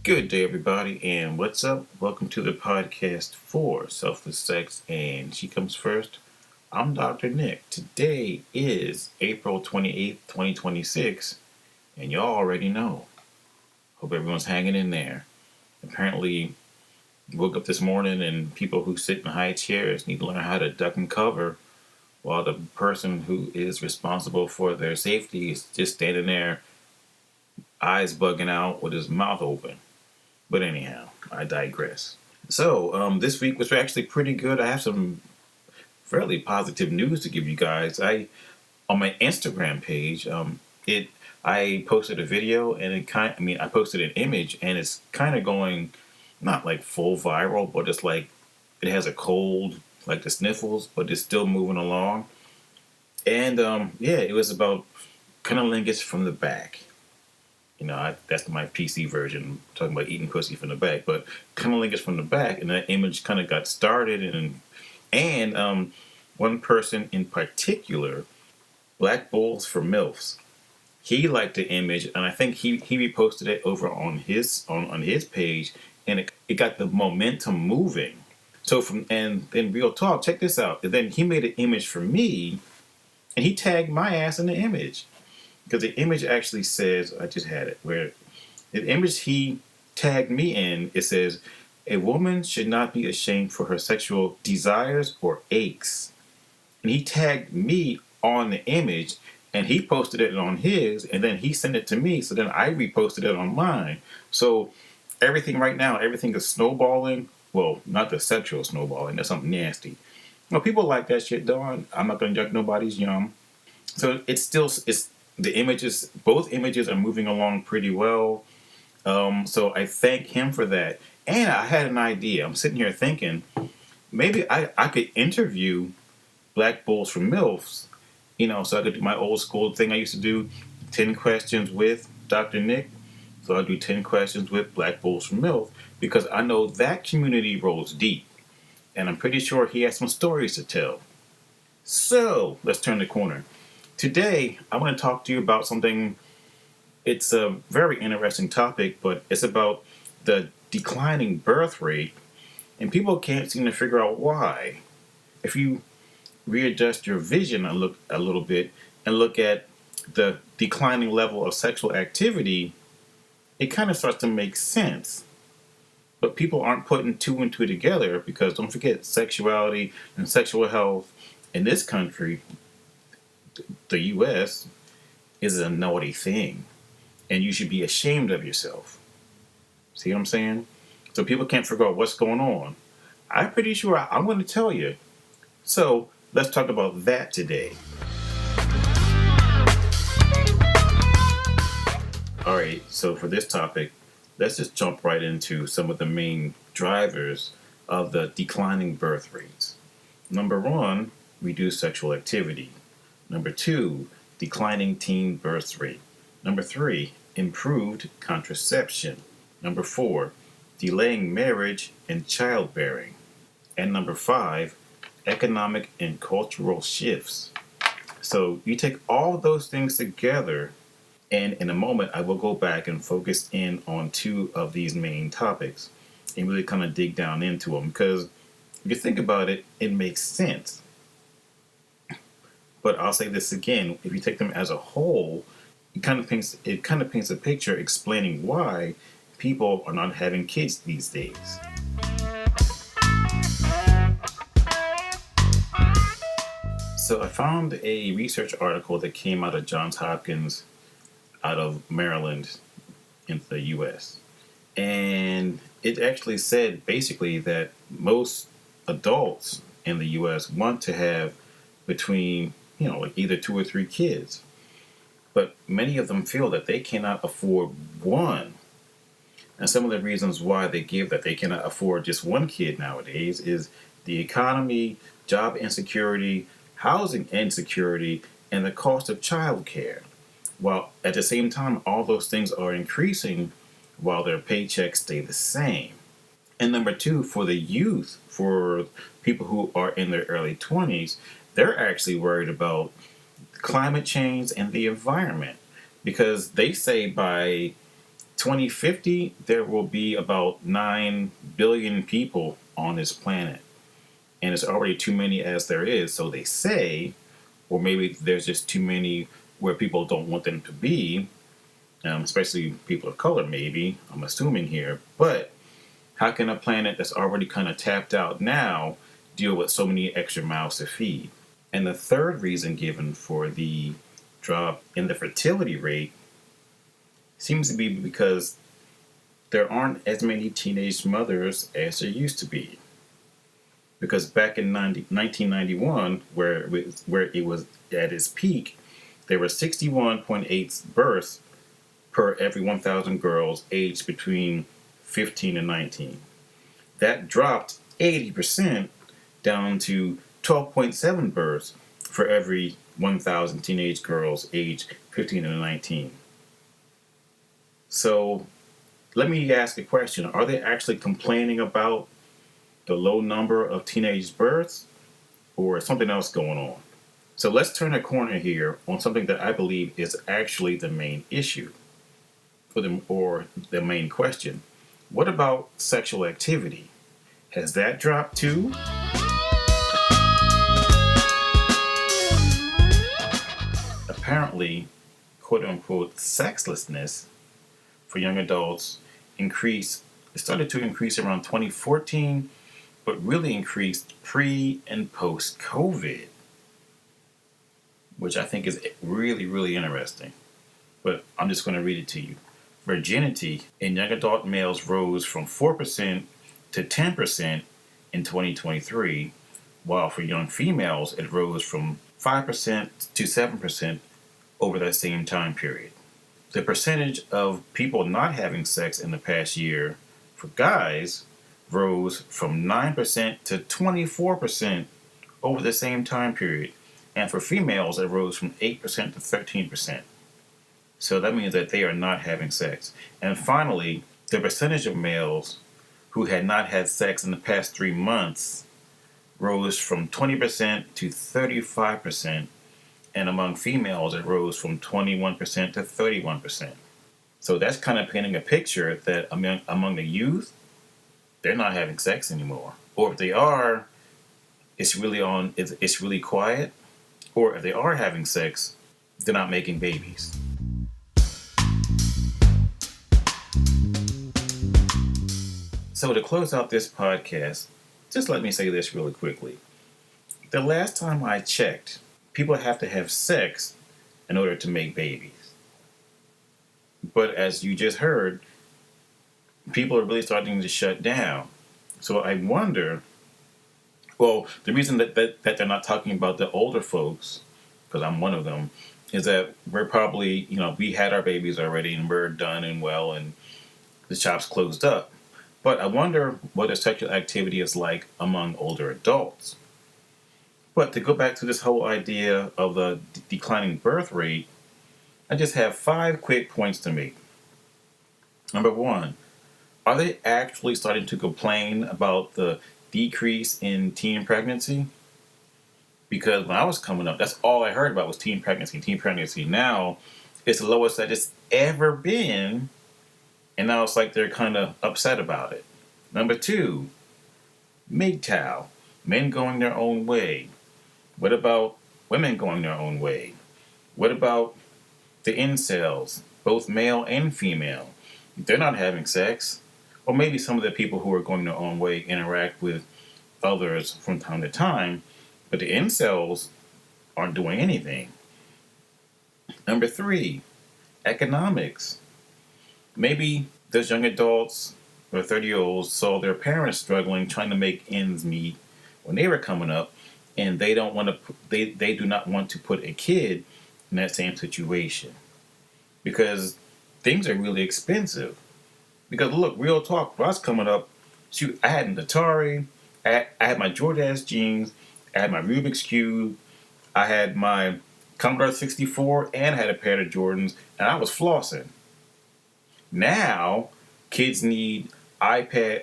Good day, everybody, and what's up? Welcome to the podcast for Selfless Sex, and She Comes First. I'm Dr. Nick. Today is April 28th, 2026, and y'all already know. Hope everyone's hanging in there. Apparently, woke up this morning, and people who sit in high chairs need to learn how to duck and cover, while the person who is responsible for their safety is just standing there, eyes bugging out with his mouth open. But anyhow, I digress. So, this week was actually pretty good. I have some fairly positive news to give you guys. On my Instagram page, it I posted a video and I posted an image and it's kind of going not like full viral, but it's like it has a cold, like the sniffles, but it's still moving along. And yeah, it was about cunnilingus from the back. That's my PC version, talking about eating pussy from the back. But cunnilingus from the back, and that image kind of got started, and one person in particular, Black Bulls for MILFs, he liked the image, and I think he reposted it over on his page, and it got the momentum moving. So and then real talk, check this out. And then he made an image for me, and he tagged my ass in the image. Because the image actually says, I just had it, where the image he tagged me in, it says, a woman should not be ashamed for her sexual desires or aches. And he tagged me on the image, and he posted it on his, and then he sent it to me, so then I reposted it on mine. So everything is snowballing. Well, not the sexual snowballing, that's something nasty. Well, people like that shit, though. I'm not going to judge nobody's yum. So it's both images are moving along pretty well. So I thank him for that. And I had an idea. I'm sitting here thinking, maybe I could interview Black Bulls for MILFs, so I could do my old school thing I used to do, 10 questions with Dr. Nick. So I'll do 10 questions with Black Bulls for MILF, because I know that community rolls deep. And I'm pretty sure he has some stories to tell. So let's turn the corner. Today, I want to talk to you about something. It's a very interesting topic, but it's about the declining birth rate, and people can't seem to figure out why. If you readjust your vision and look a little bit and look at the declining level of sexual activity, it kind of starts to make sense. But people aren't putting two and two together, because don't forget, sexuality and sexual health in this country, the U.S., is a naughty thing, and you should be ashamed of yourself. See what I'm saying? So people can't figure out what's going on. I'm pretty sure I'm going to tell you. So let's talk about that today. All right, so for this topic, let's just jump right into some of the main drivers of the declining birth rates. Number one, reduced sexual activity. Number two, declining teen birth rate. Number three, improved contraception. Number four, delaying marriage and childbearing. And number five, economic and cultural shifts. So you take all those things together, and in a moment I will go back and focus in on two of these main topics and really kind of dig down into them, because if you think about it, it makes sense. But I'll say this again: if you take them as a whole, it kind of paints a picture explaining why people are not having kids these days. So I found a research article that came out of Johns Hopkins, out of Maryland, in the U.S. And it actually said basically that most adults in the U.S. want to have between like either 2 or 3 kids. But many of them feel that they cannot afford one. And some of the reasons why they give that they cannot afford just one kid nowadays is the economy, job insecurity, housing insecurity, and the cost of childcare. While at the same time, all those things are increasing while their paychecks stay the same. And number two, for the youth, for people who are in their early 20s, they're actually worried about climate change and the environment, because they say by 2050, there will be about 9 billion people on this planet. And it's already too many as there is, so they say, or maybe there's just too many where people don't want them to be, especially people of color, maybe, I'm assuming here. But how can a planet that's already kind of tapped out now deal with so many extra mouths to feed? And the third reason given for the drop in the fertility rate seems to be because there aren't as many teenage mothers as there used to be. Because back in 1991, where it was at its peak, there were 61.8 births per every 1,000 girls aged between 15 and 19. That dropped 80% down to 12.7 births for every 1,000 teenage girls aged 15 and 19. So let me ask a question. Are they actually complaining about the low number of teenage births, or is something else going on? So let's turn a corner here on something that I believe is actually the main issue, or the main question. What about sexual activity? Has that dropped too? Apparently, quote unquote, sexlessness for young adults started to increase around 2014, but really increased pre and post COVID, which I think is really, really interesting. But I'm just going to read it to you. Virginity in young adult males rose from 4% to 10% in 2023, while for young females it rose from 5% to 7% over that same time period. The percentage of people not having sex in the past year for guys rose from 9% to 24% over the same time period. And for females, it rose from 8% to 13%. So that means that they are not having sex. And finally, the percentage of males who had not had sex in the past 3 months rose from 20% to 35%. And among females, it rose from 21% to 31%. So that's kind of painting a picture that among the youth, they're not having sex anymore. Or if they are, it's really quiet. Or if they are having sex, they're not making babies. So to close out this podcast, just let me say this really quickly. The last time I checked, people have to have sex in order to make babies. But as you just heard, people are really starting to shut down. So I wonder, well, the reason that they're not talking about the older folks, because I'm one of them, is that we're probably, we had our babies already and we're done and well and the shop's closed up. But I wonder what the sexual activity is like among older adults. But to go back to this whole idea of the declining birth rate, I just have 5 quick points to make. Number 1, are they actually starting to complain about the decrease in teen pregnancy? Because when I was coming up, that's all I heard about was teen pregnancy. Teen pregnancy now it's the lowest that it's ever been, and now it's like they're kind of upset about it. Number 2, MGTOW, men going their own way. What about women going their own way? What about the incels, both male and female? They're not having sex. Or maybe some of the people who are going their own way interact with others from time to time, but the incels aren't doing anything. Number 3, economics. Maybe those young adults or 30-year-olds saw their parents struggling trying to make ends meet when they were coming up, and they do not want to put a kid in that same situation because things are really expensive. Because look, real talk, when I was coming up, shoot, I had an Atari, I had my Jordache jeans, I had my Rubik's Cube, I had my Commodore 64, and I had a pair of Jordans, and I was flossing. Now, kids need iPad.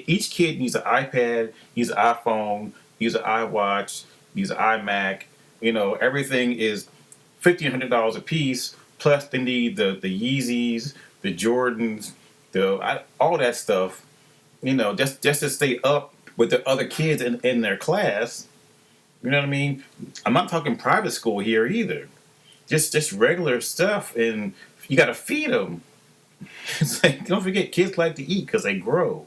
Each kid needs an iPad, needs an iPhone, needs an iWatch, needs an iMac. Everything is $1,500 a piece. Plus, they need the Yeezys the Jordans, all that stuff. Just to stay up with the other kids in their class. You know what I mean? I'm not talking private school here either. Just regular stuff, and you got to feed them. It's like, don't forget, kids like to eat because they grow.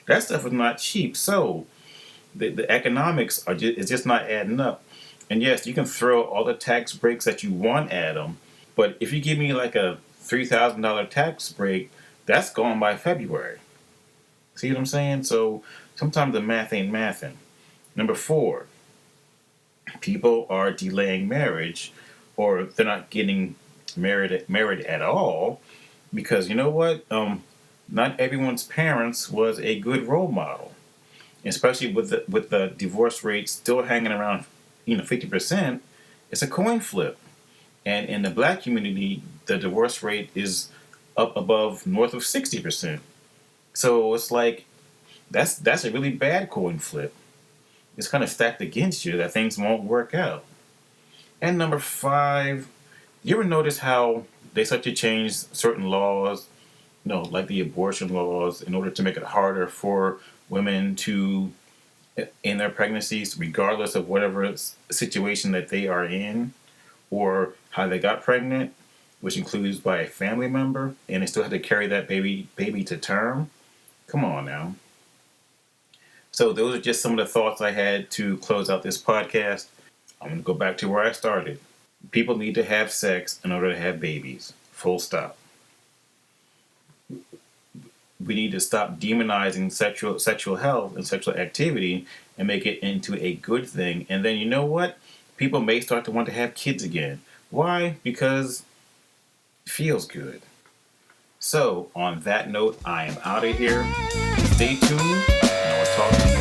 That stuff is not cheap. So the economics is just not adding up. And yes, you can throw all the tax breaks that you want at them, but if you give me like a $3,000 tax break, that's gone by February. See what I'm saying? So sometimes the math ain't mathing. Number 4, people are delaying marriage, or they're not getting married at all, because you know what? Not everyone's parents was a good role model, especially with the divorce rate still hanging around 50%. It's a coin flip, and in the black community, the divorce rate is up above north of 60%. So it's like that's a really bad coin flip. It's kind of stacked against you that things won't work out. And number 5, you ever notice how they start to change certain laws, like the abortion laws, in order to make it harder for women to in their pregnancies, regardless of whatever situation that they are in or how they got pregnant, which includes by a family member, and they still have to carry that baby to term? Come on now. So those are just some of the thoughts I had to close out this podcast. I'm going to go back to where I started. People need to have sex in order to have babies. Full stop. We need to stop demonizing sexual health and sexual activity and make it into a good thing. And then you know what? People may start to want to have kids again. Why? Because it feels good. So, on that note, I am out of here. Stay tuned, and I'll talk to you